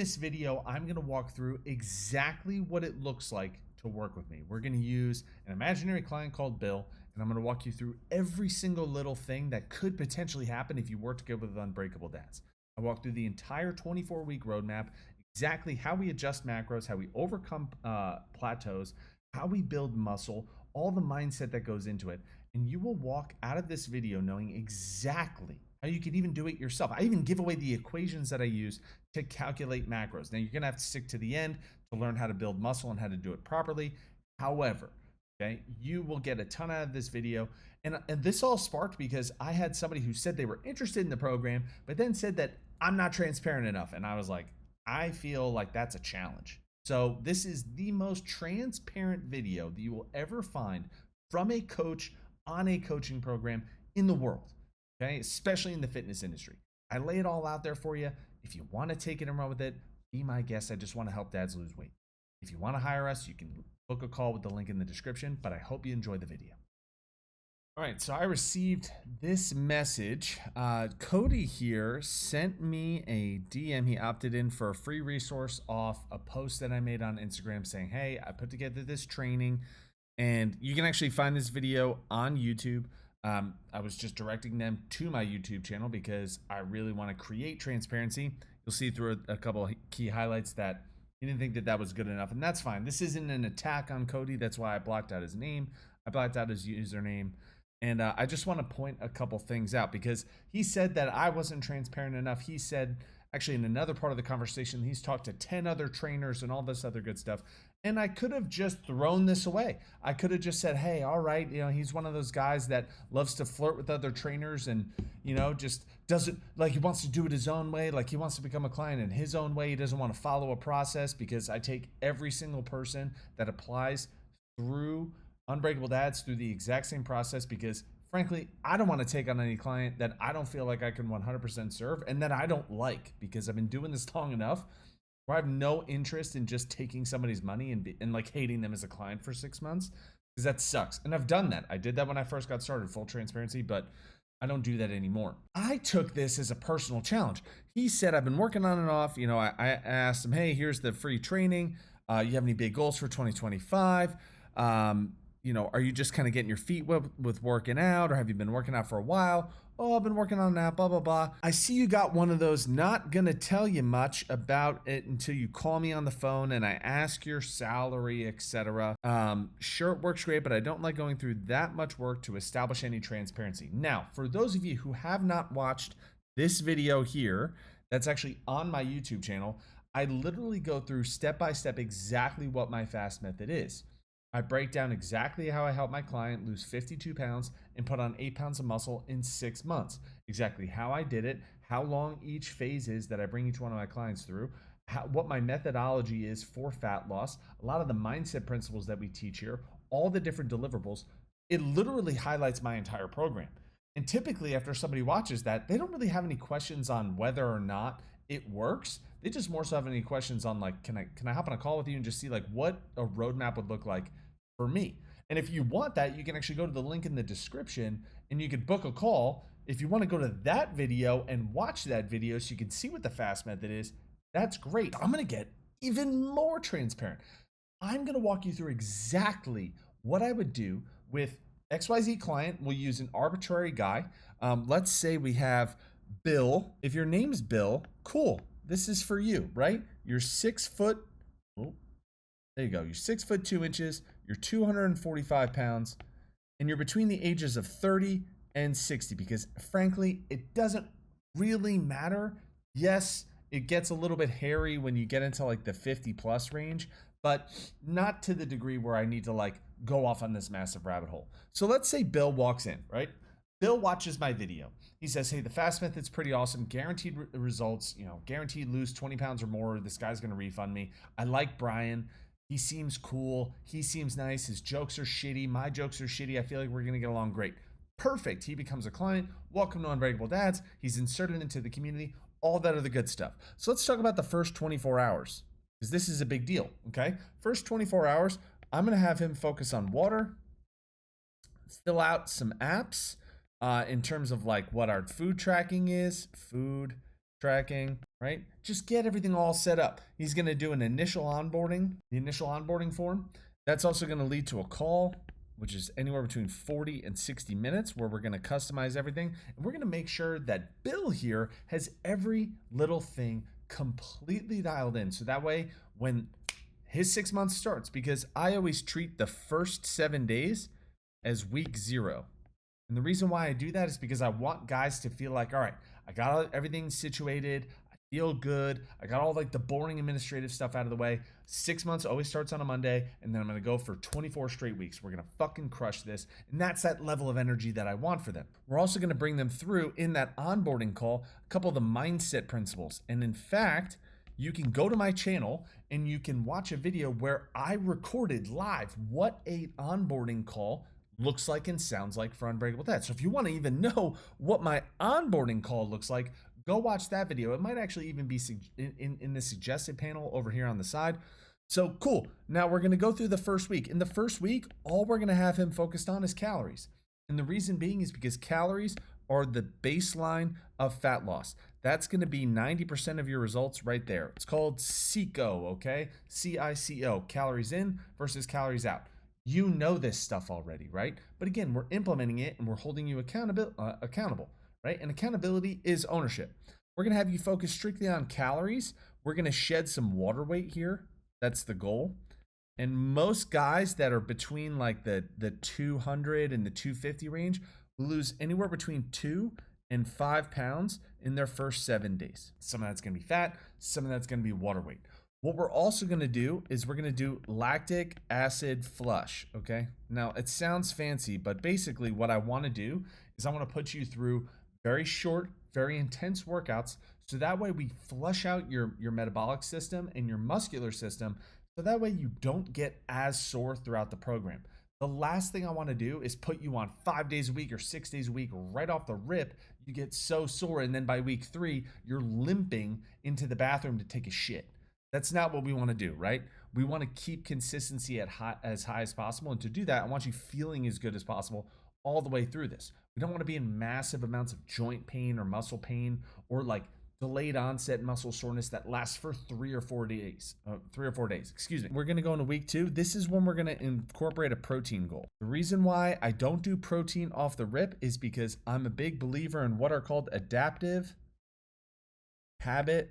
this video, I'm going to walk through exactly what it looks like to work with me. We're going to use an imaginary client called Bill, and I'm going to walk you through every single little thing that could potentially happen if you were to go with Unbreakable Dads. I walk through the entire 24-week roadmap, exactly how we adjust macros, how we overcome plateaus, how we build muscle, all the mindset that goes into it. And you will walk out of this video knowing exactly how you can even do it yourself. I even give away the equations that I use to calculate macros. Now, you're going to have to stick to the end to learn how to build muscle and how to do it properly. However, okay, you will get a ton out of this video. And this all sparked because I had somebody who said they were interested in the program, but then said that I'm not transparent enough. And I was like, I feel like that's a challenge. So this is the most transparent video that you will ever find from a coach on a coaching program in the world, okay? Especially in the fitness industry. I lay it all out there for you. If you want to take it and run with it, be my guest. I just want to help dads lose weight. If you want to hire us, you can book a call with the link in the description, but I hope you enjoy the video. All right, so I received this message. Cody here sent me a DM. He opted in for a free resource off a post that I made on Instagram saying, hey, I put together this training, and you can actually find this video on YouTube. I was just directing them to my YouTube channel because I really want to create transparency. You'll see through a couple of key highlights that he didn't think that that was good enough, and that's fine. This isn't an attack on Cody. That's why I blocked out his name. I blocked out his username. And I just want to point a couple things out because he said that I wasn't transparent enough. He said, actually, in another part of the conversation, he's talked to 10 other trainers and all this other good stuff. And I could have just thrown this away. I could have just said, hey, all right, you know, he's one of those guys that loves to flirt with other trainers and, you know, just doesn't, like, he wants to do it his own way. Like, he wants to become a client in his own way. He doesn't want to follow a process because I take every single person that applies through Unbreakable Dads through the exact same process because frankly, I don't want to take on any client that I don't feel like I can 100% serve and that I don't like because I've been doing this long enough where I have no interest in just taking somebody's money and like hating them as a client for 6 months because that sucks. And I've done that. I did that when I first got started, full transparency, but I don't do that anymore. I took this as a personal challenge. He said, I've been working on and off. You know, I asked him, hey, here's the free training. You have any big goals for 2025? You know, are you just kind of getting your feet wet with working out, or have you been working out for a while? Oh, I've been working on that, blah, blah, blah. I see you got one of those, not gonna tell you much about it until you call me on the phone and I ask your salary, etc. Sure, it works great, but I don't like going through that much work to establish any transparency. Now, for those of you who have not watched this video here, that's actually on my YouTube channel, I literally go through step by step exactly what my FAST method is. I break down exactly how I help my client lose 52 pounds and put on 8 pounds of muscle in 6 months. Exactly how I did it, how long each phase is that I bring each one of my clients through, what my methodology is for fat loss, a lot of the mindset principles that we teach here, all the different deliverables. It literally highlights my entire program. And typically after somebody watches that, they don't really have any questions on whether or not it works. They just more so have any questions on like, can I hop on a call with you and just see like what a roadmap would look like for me? And if you want that, you can actually go to the link in the description and you can book a call. If you want to go to that video and watch that video so you can see what the FAST method is, that's great. I'm going to get even more transparent. I'm going to walk you through exactly what I would do with XYZ client. We'll use an arbitrary guy. Let's say we have Bill. If your name's Bill, cool. This is for you, right? You're 6 foot. Oh, there you go. You're 6 foot 2 inches. You're 245 pounds, and you're between the ages of 30 and 60 because frankly, it doesn't really matter. Yes, it gets a little bit hairy when you get into like the 50 plus range, but not to the degree where I need to like go off on this massive rabbit hole. So let's say Bill walks in, right? Bill watches my video. He says, hey, the FAST method's pretty awesome. Guaranteed results, you know, guaranteed lose 20 pounds or more. This guy's going to refund me. I like Brian. He seems cool. He seems nice. His jokes are shitty. My jokes are shitty. I feel like we're going to get along great. Perfect. He becomes a client. Welcome to Unbreakable Dads. He's inserted into the community. All that other good stuff. So let's talk about the first 24 hours because this is a big deal. Okay. First 24 hours, I'm going to have him focus on water, fill out some apps. In terms of like what our food tracking is, food tracking, right? Just get everything all set up. He's going to do an initial onboarding, the initial onboarding form. That's also going to lead to a call, which is anywhere between 40 and 60 minutes, where we're going to customize everything. And we're going to make sure that Bill here has every little thing completely dialed in. So that way, when his 6 months starts, because I always treat the first 7 days as week 0. And the reason why I do that is because I want guys to feel like, all right, I got everything situated. I feel good. I got all like the boring administrative stuff out of the way. 6 months always starts on a Monday, and then I'm going to go for 24 straight weeks. We're going to fucking crush this. And that's that level of energy that I want for them. We're also going to bring them through in that onboarding call a couple of the mindset principles. And in fact, you can go to my channel and you can watch a video where I recorded live what a onboarding call looks like and sounds like for Unbreakable Dads. So if you want to even know what my onboarding call looks like, go watch that video. It might actually even be in the suggested panel over here on the side. So cool. Now we're going to go through the first week. In the first week, all we're going to have him focused on is calories. And the reason being is because calories are the baseline of fat loss. That's going to be 90% of your results right there. It's called CICO, okay? CICO, calories in versus calories out. You know this stuff already, right? But again, we're implementing it and we're holding you accountable, right? And accountability is ownership. We're going to have you focus strictly on calories. We're going to shed some water weight here. That's the goal. And most guys that are between like the 200 and the 250 range lose anywhere between 2 and 5 pounds in their first 7 days. Some of that's going to be fat, some of that's going to be water weight. What we're also going to do is we're going to do lactic acid flush, okay? Now, it sounds fancy, but basically what I want to do is I want to put you through very short, very intense workouts, so that way we flush out your metabolic system and your muscular system, so that way you don't get as sore throughout the program. The last thing I want to do is put you on 5 days a week or 6 days a week right off the rip. You get so sore, and then by week 3, you're limping into the bathroom to take a shit. That's not what we want to do, right? We want to keep consistency as high as possible. And to do that, I want you feeling as good as possible all the way through this. We don't want to be in massive amounts of joint pain or muscle pain or like delayed onset muscle soreness that lasts for 3 or 4 days. Excuse me. We're going to go into week 2. This is when we're going to incorporate a protein goal. The reason why I don't do protein off the rip is because I'm a big believer in what are called adaptive habit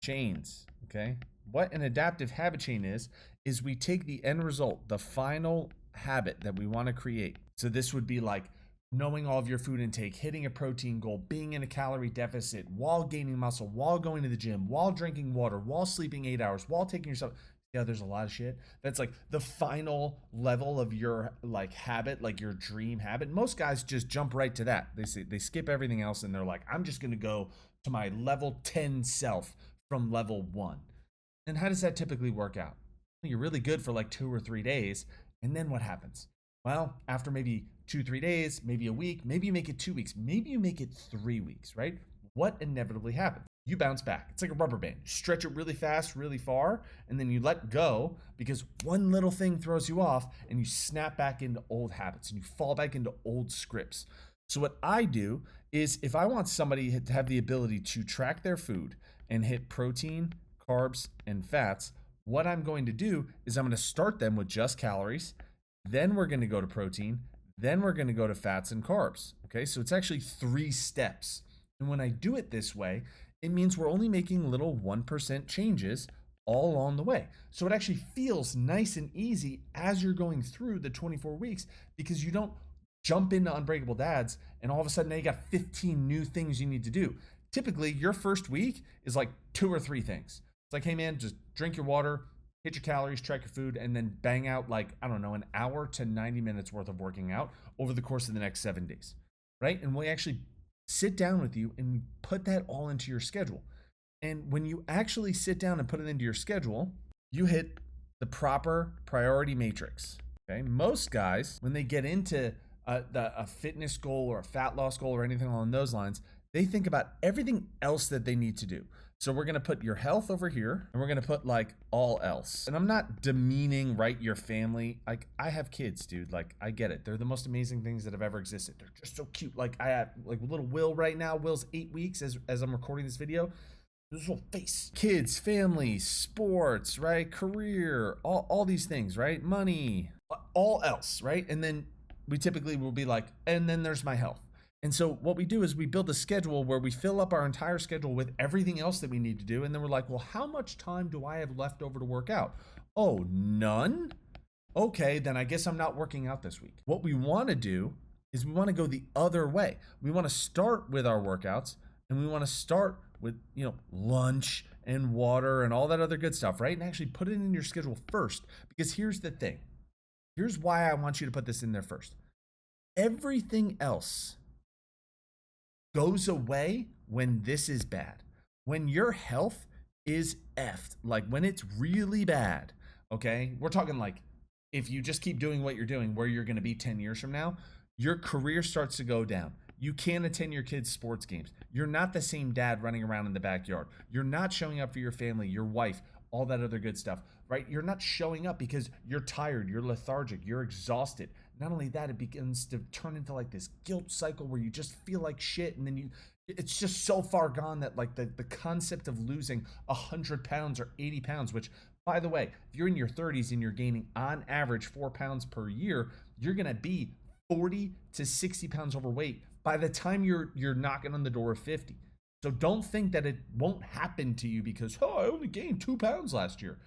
chains. Okay, what an adaptive habit chain is we take the end result, the final habit that we want to create. So this would be like knowing all of your food intake, hitting a protein goal, being in a calorie deficit while gaining muscle, while going to the gym, while drinking water, while sleeping 8 hours, while taking yourself. Yeah, there's a lot of shit. That's like the final level of your like habit, like your dream habit. Most guys just jump right to that. They skip everything else and they're like, I'm just going to go to my level 10 self from level 1. And how does that typically work out? You're really good for like 2 or 3 days. And then what happens? Well, after maybe 2-3 days, maybe a week, maybe you make it 2 weeks, maybe you make it 3 weeks, right? What inevitably happens? You bounce back. It's like a rubber band. You stretch it really fast, really far, and then you let go because one little thing throws you off and you snap back into old habits and you fall back into old scripts. So what I do is if I want somebody to have the ability to track their food and hit protein, carbs, and fats, what I'm going to do is I'm going to start them with just calories. Then we're going to go to protein. Then we're going to go to fats and carbs. Okay, so it's actually 3 steps. And when I do it this way, it means we're only making little 1% changes all along the way. So it actually feels nice and easy as you're going through the 24 weeks because you don't jump into Unbreakable Dads and all of a sudden now you got 15 new things you need to do. Typically, your first week is like 2 or 3 things. It's like, hey man, just drink your water, hit your calories, track your food, and then bang out like, I don't know, an hour to 90 minutes worth of working out over the course of the next 7 days, right? And we actually sit down with you and put that all into your schedule. And when you actually sit down and put it into your schedule, you hit the proper priority matrix, okay? Most guys, when they get into a fitness goal or a fat loss goal or anything along those lines, they think about everything else that they need to do. So we're gonna put your health over here, and we're gonna put like all else. And I'm not demeaning, right, your family. Like, I have kids, dude. Like, I get it. They're the most amazing things that have ever existed. They're just so cute. Like, I have like little Will right now. Will's 8 weeks as I'm recording this video. This little face. Kids, family, sports, right? Career, all these things, right? Money, all else, right? And then we typically will be like, and then there's my health. And so what we do is we build a schedule where we fill up our entire schedule with everything else that we need to do. And then we're like, well, how much time do I have left over to work out? Oh, none? Okay, then I guess I'm not working out this week. What we want to do is we want to go the other way. We want to start with our workouts, and we want to start with, lunch and water and all that other good stuff, right? And actually put it in your schedule first, because here's the thing. Here's why I want you to put this in there first. Everything else goes away when this is bad. When your health is effed, like when it's really bad, okay? We're talking like if you just keep doing what you're doing, where you're gonna be 10 years from now, your career starts to go down. You can't attend your kids' sports games. You're not the same dad running around in the backyard. You're not showing up for your family, your wife, all that other good stuff, right? You're not showing up because you're tired, you're lethargic, you're exhausted. Not only that, it begins to turn into like this guilt cycle where you just feel like shit, and then it's just so far gone that like the concept of losing 100 pounds or 80 pounds, which, by the way, if you're in your 30s and you're gaining on average 4 pounds per year, you're gonna be 40 to 60 pounds overweight by the time you're knocking on the door of 50. So don't think that it won't happen to you because, oh, I only gained 2 pounds last year.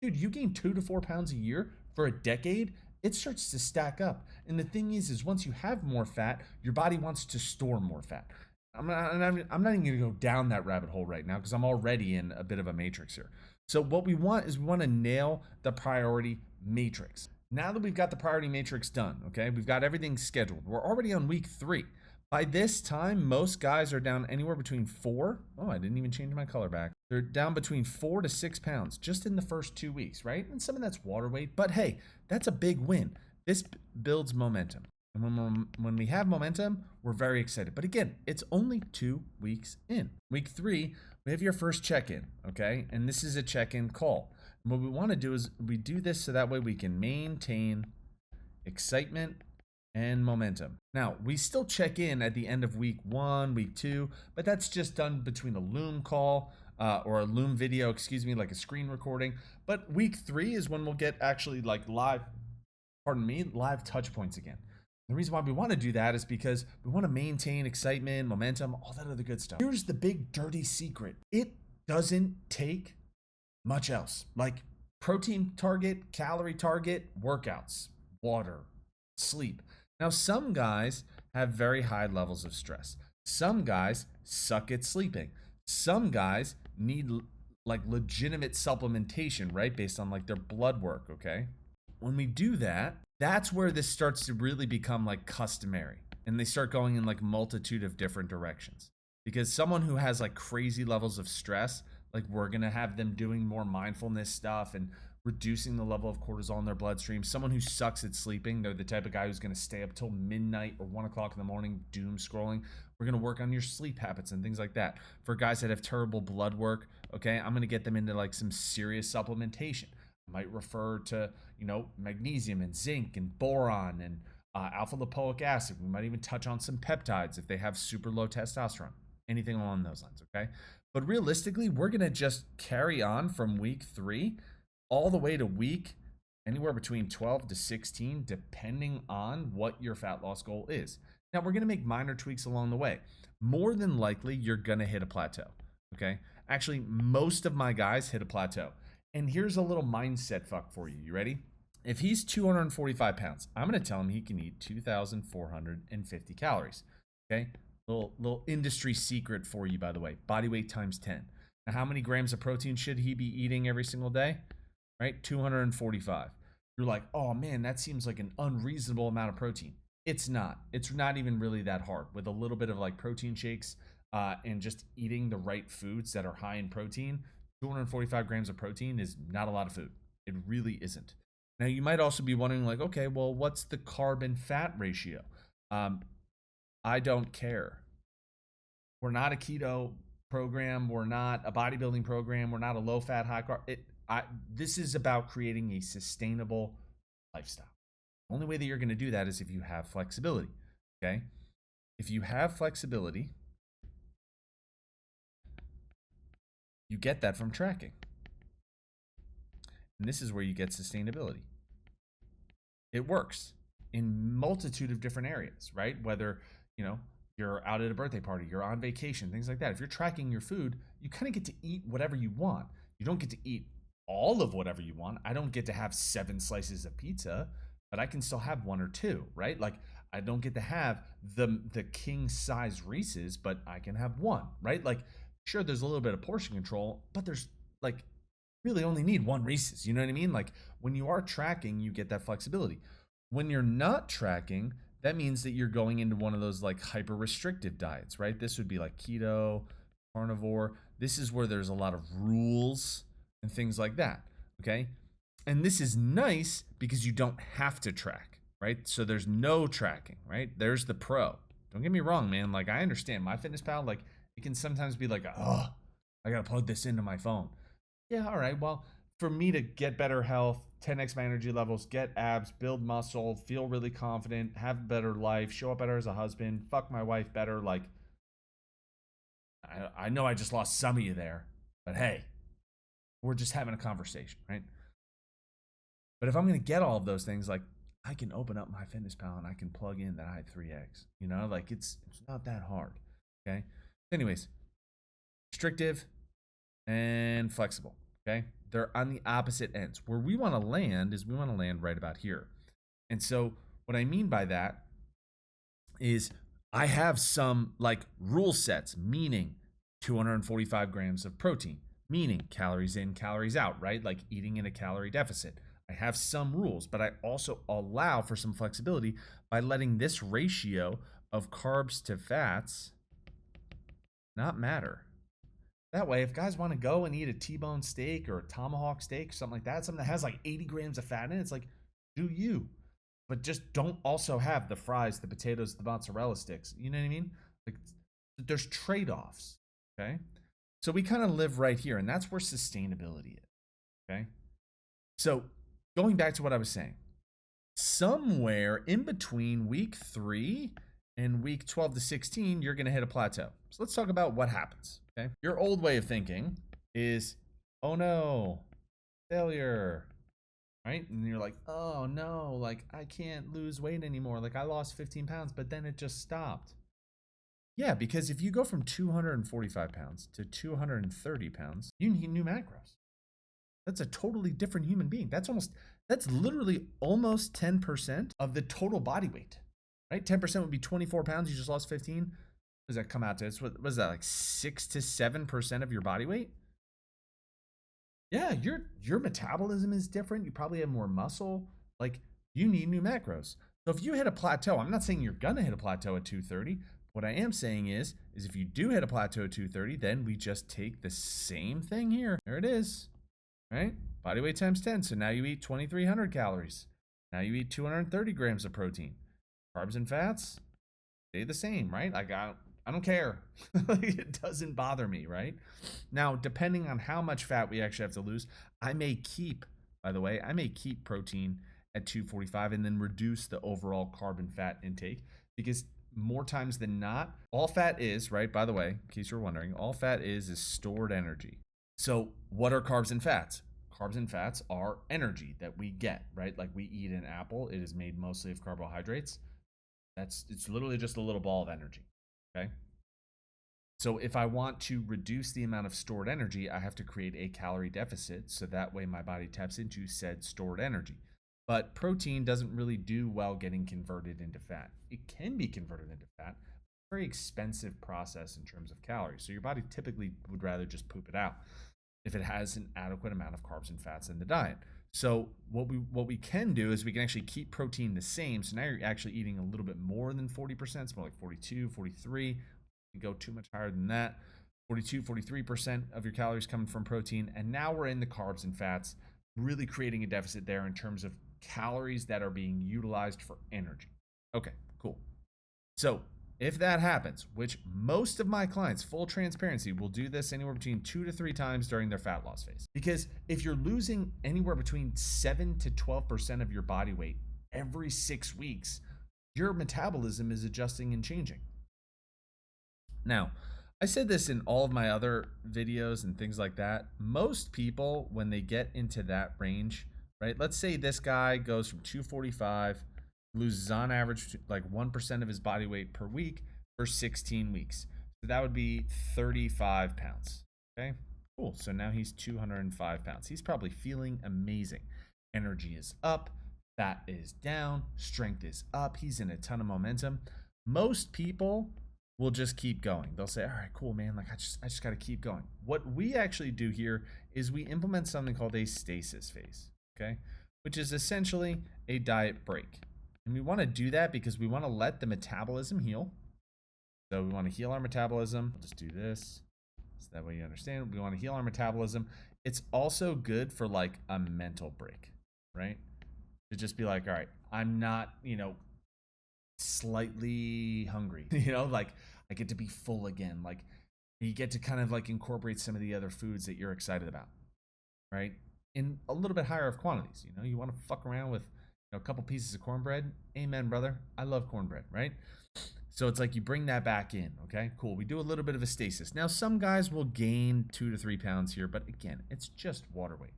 Dude, you gain 2 to 4 pounds a year for a decade, it starts to stack up. And the thing is once you have more fat, your body wants to store more fat. I'm not even going to go down that rabbit hole right now because I'm already in a bit of a matrix here. So what we want is we want to nail the priority matrix. Now that we've got the priority matrix done, okay, we've got everything scheduled. We're already on week 3. By this time, most guys are down anywhere between 4. Oh, I didn't even change my color back. They're down between 4 to 6 pounds just in the first 2 weeks, right? And some of that's water weight, but hey, that's a big win. This builds momentum. And when we have momentum, we're very excited. But again, it's only 2 weeks in. Week 3, we have your first check-in, okay? And this is a check-in call. And what we want to do is we do this so that way we can maintain excitement and momentum. Now, we still check in at the end of week 1, week 2, but that's just done between a Loom call or a Loom video, like a screen recording. But week 3 is when we'll get actually like live touch points again. The reason why we want to do that is because we want to maintain excitement, momentum, all that other good stuff. Here's the big dirty secret. It doesn't take much else. Like protein target, calorie target, workouts, water, sleep. Now, some guys have very high levels of stress. Some guys suck at sleeping. Some guys need like legitimate supplementation, right? Based on like their blood work, okay? When we do that, that's where this starts to really become like customary. And they start going in like multitude of different directions. Because someone who has like crazy levels of stress, like we're going to have them doing more mindfulness stuff and reducing the level of cortisol in their bloodstream. Someone who sucks at sleeping, they're the type of guy who's going to stay up till midnight or 1 o'clock in the morning doom scrolling. We're going to work on your sleep habits and things like that. For guys that have terrible blood work, okay, I'm going to get them into like some serious supplementation. I might refer to, magnesium and zinc and boron and alpha lipoic acid. We might even touch on some peptides if they have super low testosterone, anything along those lines, okay? But realistically, we're going to just carry on from week 3 all the way to week anywhere between 12 to 16, depending on what your fat loss goal is. Now, we're going to make minor tweaks along the way. More than likely, you're going to hit a plateau, okay? Actually, most of my guys hit a plateau. And here's a little mindset fuck for you. You ready? If he's 245 pounds, I'm going to tell him he can eat 2,450 calories, okay? Little industry secret for you, by the way. Body weight times 10. Now, how many grams of protein should he be eating every single day? Right? 245. You're like, oh man, that seems like an unreasonable amount of protein. It's not. It's not even really that hard. With a little bit of like protein shakes and just eating the right foods that are high in protein, 245 grams of protein is not a lot of food. It really isn't. Now, you might also be wondering like, okay, well, what's the carb and fat ratio? I don't care. We're not a keto program. We're not a bodybuilding program. We're not a low fat, high carb. This is about creating a sustainable lifestyle. The only way that you're going to do that is if you have flexibility. Okay. If you have flexibility, you get that from tracking. And this is where you get sustainability. It works in multitude of different areas, right? Whether, you're out at a birthday party, you're on vacation, things like that. If you're tracking your food, you kind of get to eat whatever you want. You don't get to eat all of whatever you want. I don't get to have 7 slices of pizza, but I can still have 1 or 2, right? Like I don't get to have the king size Reese's, but I can have 1, right? Like sure, there's a little bit of portion control, but there's like really only need 1 Reese's. You know what I mean? Like when you are tracking, you get that flexibility. When you're not tracking, that means that you're going into one of those like hyper restrictive diets, right? This would be like keto, carnivore. This is where there's a lot of rules and things like that. Okay. And this is nice because you don't have to track, right? So there's no tracking, right? There's the pro. Don't get me wrong, man. Like I understand MyFitnessPal, like it can sometimes be like, oh, I got to plug this into my phone. Yeah. All right. Well, for me to get better health, 10x my energy levels, get abs, build muscle, feel really confident, have a better life, show up better as a husband, fuck my wife better. Like, I know I just lost some of you there, but hey, we're just having a conversation, right? But if I'm going to get all of those things, like I can open up MyFitnessPal and I can plug in that I had 3 eggs, like it's not that hard. Okay. Anyways, restrictive and flexible. Okay. They're on the opposite ends. Where we want to land is we want to land right about here. And so what I mean by that is I have some like rule sets, meaning 245 grams of protein, meaning calories in, calories out, right? Like eating in a calorie deficit. I have some rules, but I also allow for some flexibility by letting this ratio of carbs to fats not matter. That way, if guys want to go and eat a T-bone steak or a tomahawk steak, something like that, something that has like 80 grams of fat in it, it's like, do you. But just don't also have the fries, the potatoes, the mozzarella sticks. You know what I mean? Like, there's trade-offs, okay? So we kind of live right here, and that's where sustainability is, okay? So going back to what I was saying, somewhere in between week 3 and week 12 to 16, you're going to hit a plateau. So let's talk about what happens. Okay. Your old way of thinking is, oh no, failure, right? And you're like, oh no, like I can't lose weight anymore. Like I lost 15 pounds, but then it just stopped. Yeah, because if you go from 245 pounds to 230 pounds, you need new macros. That's a totally different human being. That's literally almost 10% of the total body weight, right? 10% would be 24 pounds. You just lost 15. Does that come out to? What is that, like 6 to 7% of your body weight? Yeah, your metabolism is different. You probably have more muscle. Like you need new macros. So if you hit a plateau, I'm not saying you're gonna hit a plateau at 230. What I am saying is if you do hit a plateau at 230, then we just take the same thing here. There it is, right? Body weight times 10. So now you eat 2,300 calories. Now you eat 230 grams of protein. Carbs and fats stay the same, right? Like I don't care. It doesn't bother me, right? Now, depending on how much fat we actually have to lose, I may keep protein at 245 and then reduce the overall carb and fat intake, because more times than not, all fat is, right? By the way, in case you're wondering, all fat is stored energy. So what are carbs and fats? Carbs and fats are energy that we get, right? Like we eat an apple, it is made mostly of carbohydrates. It's literally just a little ball of energy. Okay. So if I want to reduce the amount of stored energy, I have to create a calorie deficit. So that way my body taps into said stored energy. But protein doesn't really do well getting converted into fat. It can be converted into fat. Very expensive process in terms of calories. So your body typically would rather just poop it out if it has an adequate amount of carbs and fats in the diet. So what we can do is we can actually keep protein the same. So now you're actually eating a little bit more than 40%. It's more like 42, 43. You go too much higher than that. 42, 43% of your calories coming from protein. And now we're in the carbs and fats, really creating a deficit there in terms of calories that are being utilized for energy. Okay, cool. So if that happens, which most of my clients, full transparency, will do this anywhere between 2 to 3 times during their fat loss phase. Because if you're losing anywhere between 7 to 12% of your body weight every 6 weeks, your metabolism is adjusting and changing. Now, I said this in all of my other videos and things like that. Most people, when they get into that range, right? Let's say this guy goes from 245, loses on average like 1% of his body weight per week for 16 weeks. So that would be 35 pounds. Okay, cool. So now he's 205 pounds. He's probably feeling amazing. Energy is up, fat is down, strength is up. He's in a ton of momentum. Most people will just keep going. They'll say, all right, cool, man. Like I just got to keep going. What we actually do here is we implement something called a stasis phase. Okay, which is essentially a diet break. And we want to do that because we want to let the metabolism heal. So we want to heal our metabolism. I'll just do this. So that way you understand. We want to heal our metabolism. It's also good for like a mental break, right? To just be like, all right, I'm not, slightly hungry. Like I get to be full again. Like you get to kind of like incorporate some of the other foods that you're excited about, right? In a little bit higher of quantities. You want to fuck around with a couple pieces of cornbread. Amen, brother. I love cornbread, right? So it's like you bring that back in. Okay, cool. We do a little bit of a stasis. Now, some guys will gain 2 to 3 pounds here, but again, it's just water weight.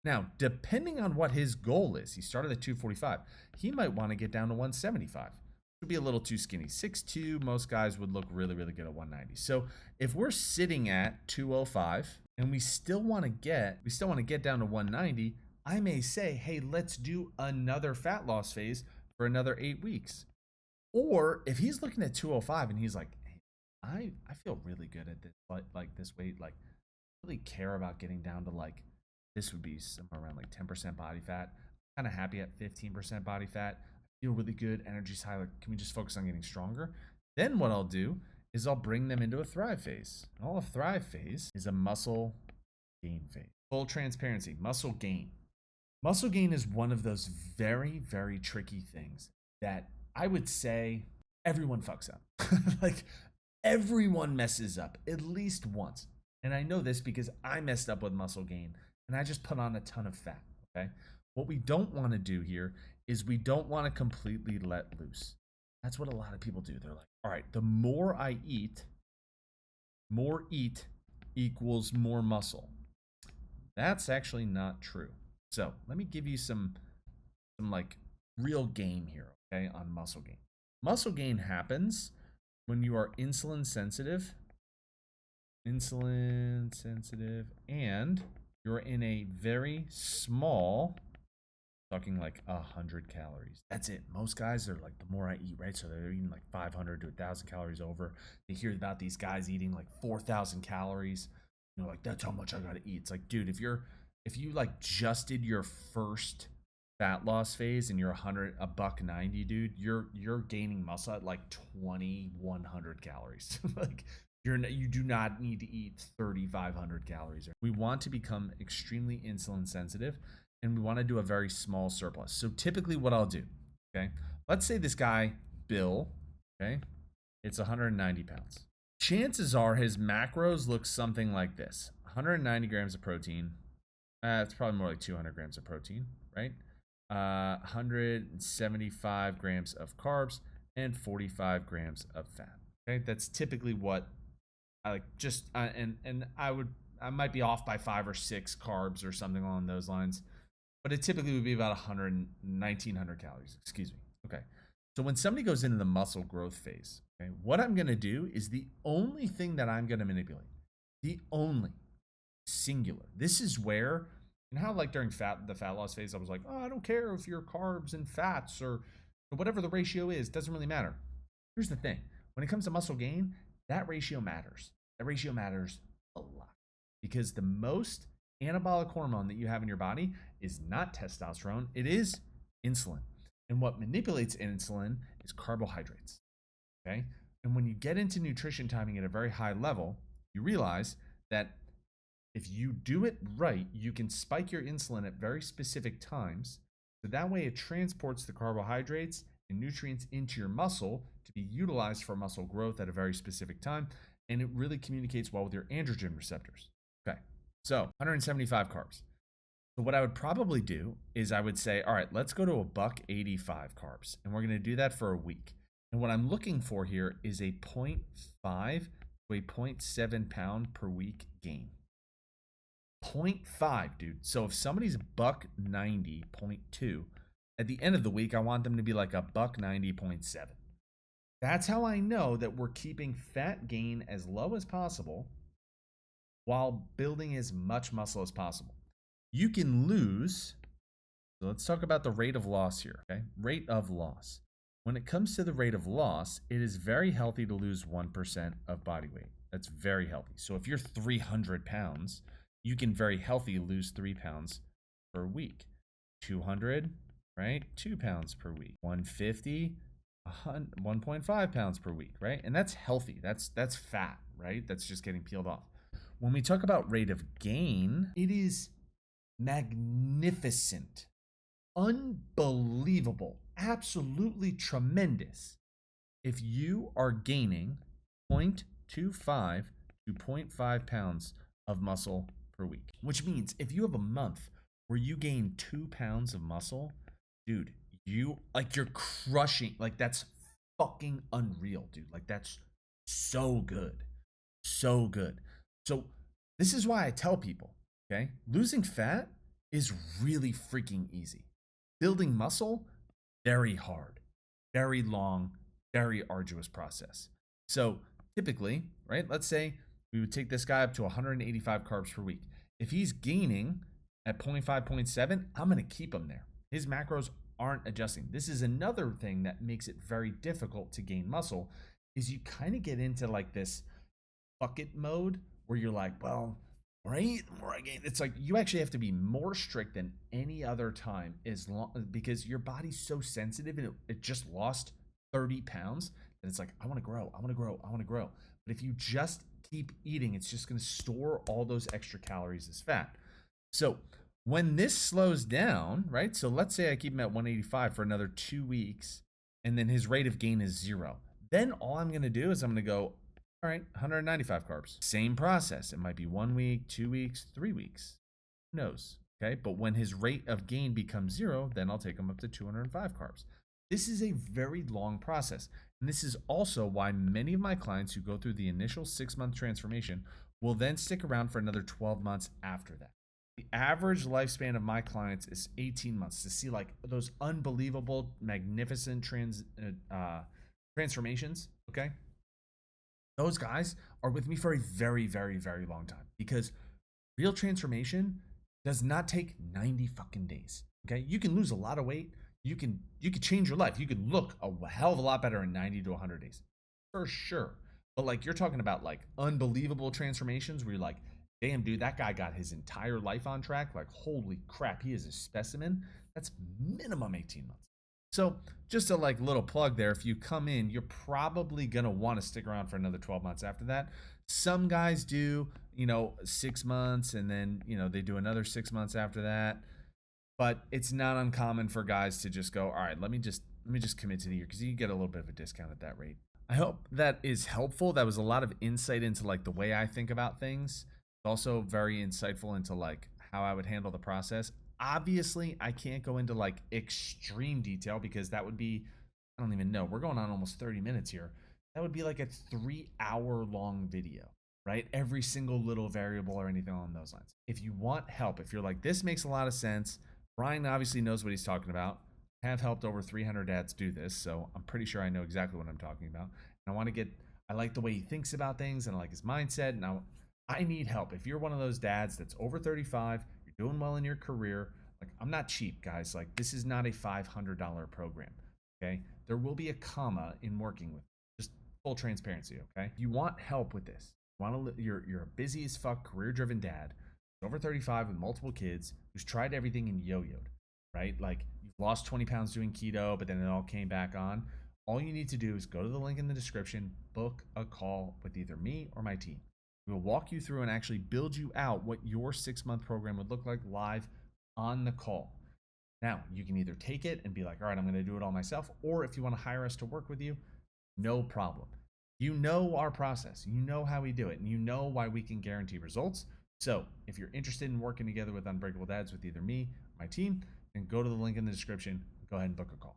Now, depending on what his goal is, he started at 245. He might want to get down to 175. Would be a little too skinny. 6'2", most guys would look really, really good at 190. So if we're sitting at 205 and we still want to get down to 190, I may say, hey, let's do another fat loss phase for another 8 weeks. Or if he's looking at 205 and he's like, hey, I feel really good at this, like this weight, like really care about getting down to like, this would be somewhere around like 10% body fat. Kind of happy at 15% body fat. Feel really good. Energy's high. Like, can we just focus on getting stronger? Then what I'll do is I'll bring them into a thrive phase. And all a thrive phase is a muscle gain phase. Full transparency, muscle gain. Muscle gain is one of those very, very tricky things that I would say everyone fucks up. Like everyone messes up at least once. And I know this because I messed up with muscle gain and I just put on a ton of fat. Okay. What we don't want to do here is we don't want to completely let loose. That's what a lot of people do. They're like, all right, the more I eat, more eat equals more muscle. That's actually not true. So let me give you some like real game here, okay, on muscle gain. Muscle gain happens when you are insulin sensitive, and you're in a very small, talking like 100 calories. That's it. Most guys are like, the more I eat, right? So they're eating like 500 to 1,000 calories over. They hear about these guys eating like 4,000 calories. Like that's how much I gotta eat. It's like, dude, if you like just did your first fat loss phase and you're a buck 90, dude, you're gaining muscle at like 2,100 calories. Like you do not need to eat 3,500 calories. We want to become extremely insulin sensitive and we want to do a very small surplus. So typically what I'll do, okay, let's say this guy, Bill, okay, it's 190 pounds. Chances are his macros look something like this. 190 grams of protein. It's probably more like 200 grams of protein, right? 175 grams of carbs and 45 grams of fat. Okay, that's typically what I like. Just and I might be off by 5 or 6 carbs or something along those lines, but it typically would be about 1,900 calories. Excuse me. Okay, so when somebody goes into the muscle growth phase, okay, what I'm going to do is the only thing that I'm going to manipulate, the only singular. This is where, and how like during the fat loss phase, I was like, oh, I don't care if your carbs and fats or whatever the ratio is, doesn't really matter. Here's the thing. When it comes to muscle gain, that ratio matters. That ratio matters a lot because the most anabolic hormone that you have in your body is not testosterone. It is insulin. And what manipulates insulin is carbohydrates. Okay. And when you get into nutrition timing at a very high level, you realize that if you do it right, you can spike your insulin at very specific times. So that way it transports the carbohydrates and nutrients into your muscle to to be utilized for muscle growth at a very specific time, and it really communicates well with your androgen receptors. Okay, so 175 carbs. So what I would probably do is I would say, all right, let's go to a buck 85 carbs, and we're going to do that for a week. And what I'm looking for here is a 0.5 to a 0.7 pound per week gain. 0.5, dude. So if somebody's buck 90.2, at the end of the week, I want them to be like a buck 90.7. That's how I know that we're keeping fat gain as low as possible while building as much muscle as possible. You can lose. So let's talk about the rate of loss here. Okay, rate of loss. When it comes to the rate of loss, it is very healthy to lose 1% of body weight. That's very healthy. So if you're 300 pounds, you can very healthy lose 3 pounds per week. 200, right? 2 pounds per week. 150, 1.5 pounds per week, right? And that's healthy. That's fat, right? That's just getting peeled off. When we talk about rate of gain, it is magnificent, unbelievable, absolutely tremendous if you are gaining 0.25 to 0.5 pounds of muscle per week. Which means if you have a month where you gain 2 pounds of muscle, dude, you're crushing. Like, that's fucking unreal, dude. Like, that's so good. So good. So this is why I tell people, okay, losing fat is really freaking easy. Building muscle, very hard, very long, very arduous process. So typically, right, let's say we would take this guy up to 185 carbs per week. If he's gaining at 0.5, 0.7, I'm going to keep him there. His macros aren't adjusting. This is another thing that makes it very difficult to gain muscle, is you kind of get into like this bucket mode where you're like, well, right, the more I gain, it's like you actually have to be more strict than any other time, because your body's so sensitive, and it just lost 30 pounds, and it's like, I want to grow, I want to grow, I want to grow. But if you just keep eating, it's just going to store all those extra calories as fat. So when this slows down, right? So let's say I keep him at 185 for another 2 weeks, and then his rate of gain is 0. Then all I'm going to do is I'm going to go, all right, 195 carbs. Same process. It might be 1 week, 2 weeks, 3 weeks. Who knows? Okay. But when his rate of gain becomes 0, then I'll take him up to 205 carbs. This is a very long process. And this is also why many of my clients who go through the initial 6-month transformation will then stick around for another 12 months after that. The average lifespan of my clients is 18 months to see like those unbelievable, magnificent transformations. Okay. Those guys are with me for a very, very, very long time, because real transformation does not take 90 fucking days. Okay. You can lose a lot of weight. You can change your life. You can look a hell of a lot better in 90 to 100 days for sure. But like, you're talking about like unbelievable transformations where you're like, damn, dude, that guy got his entire life on track. Like, holy crap, he is a specimen. That's minimum 18 months. So just a like little plug there. If you come in, you're probably going to want to stick around for another 12 months after that. Some guys do, 6 months, and then, they do another 6 months after that. But it's not uncommon for guys to just go, all right, let me just commit to the year, because you get a little bit of a discount at that rate. I hope that is helpful. That was a lot of insight into like the way I think about things. It's also very insightful into like how I would handle the process. Obviously, I can't go into like extreme detail, because that would be, I don't even know. We're going on almost 30 minutes here. That would be like a 3-hour long video, right? Every single little variable or anything along those lines. If you want help, if you're like, this makes a lot of sense, Brian obviously knows what he's talking about. I have helped over 300 dads do this, so I'm pretty sure I know exactly what I'm talking about. And I like the way he thinks about things, and I like his mindset, and I need help. If you're one of those dads that's over 35, you're doing well in your career, like, I'm not cheap, guys. Like, this is not a $500 program, okay? There will be a comma in working with, just full transparency, okay? If you want help with this, you're a busy as fuck, career-driven dad, over 35 with multiple kids, who's tried everything and yo-yoed, right? Like, you've lost 20 pounds doing keto, but then it all came back on. All you need to do is go to the link in the description, book a call with either me or my team. We will walk you through and actually build you out what your 6-month program would look like live on the call. Now, you can either take it and be like, all right, I'm going to do it all myself, or if you want to hire us to work with you, No problem. You know our process, you know how we do it, and you know why we can guarantee results. So if you're interested in working together with Unbreakable Dads with either me or my team, then go to the link in the description. Go ahead and book a call.